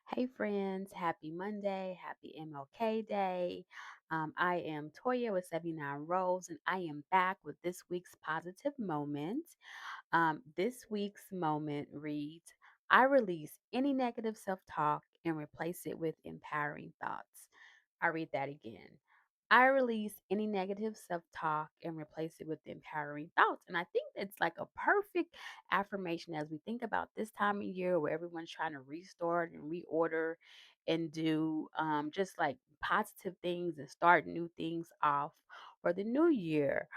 Hey friends, happy Monday, happy MLK Day. I am Toya with 79 Rows, and I am back with this week's positive moment. This week's moment reads: I release any negative self talk and replace it with empowering thoughts. I read that again. I release any negative self talk and replace it with empowering thoughts. And I think it's like a perfect affirmation as we think about this time of year where everyone's trying to restart and reorder and do just like positive things and start new things off for the new year.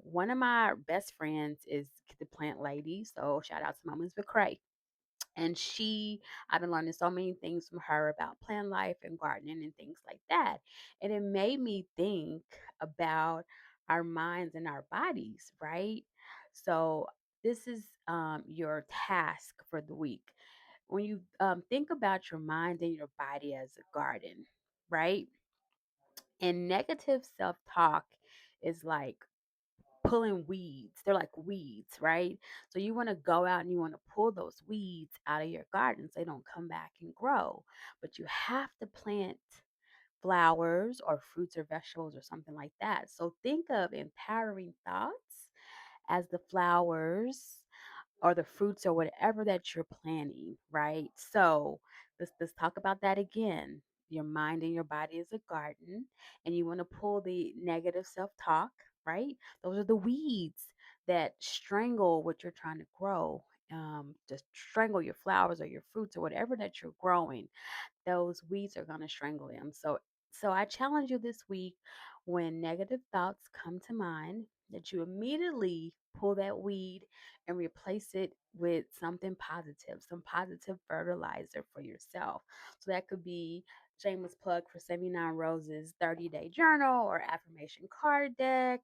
One of my best friends is the plant lady, so shout out to Moments with Cray. And I've been learning so many things from her about plant life and gardening and things like that. And it made me think about our minds and our bodies, right? So this is your task for the week. When you think about your mind and your body as a garden, right? And negative self talk is like pulling weeds. They're like weeds, right? So you want to go out and you want to pull those weeds out of your garden so they don't come back and grow. But you have to plant flowers or fruits or vegetables or something like that. So think of empowering thoughts as the flowers or the fruits or whatever that you're planning, right? So let's talk about that again. Your mind and your body is a garden, and you want to pull the negative self-talk, right? Those are the weeds that strangle what you're trying to grow. Just strangle your flowers or your fruits or whatever that you're growing. Those weeds are going to strangle them. So I challenge you this week, when negative thoughts come to mind, that you immediately pull that weed and replace it with something positive, some positive fertilizer for yourself. So that could be shameless plug for 79 Roses 30-day journal or affirmation card deck,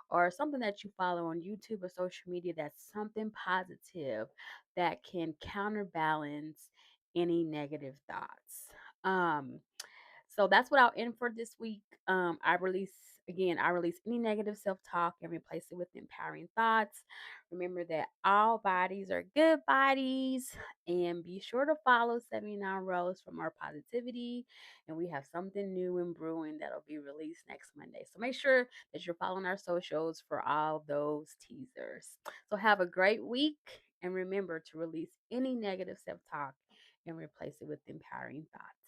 or something that you follow on YouTube or social media that's something positive that can counterbalance any negative thoughts. Um, so that's what I'll end for this week. I release any negative self talk and replace it with empowering thoughts. Remember that all bodies are good bodies, and be sure to follow 79 Rows for more positivity. And we have something new and brewing that'll be released next Monday. So make sure that you're following our socials for all those teasers. So have a great week, and remember to release any negative self talk and replace it with empowering thoughts.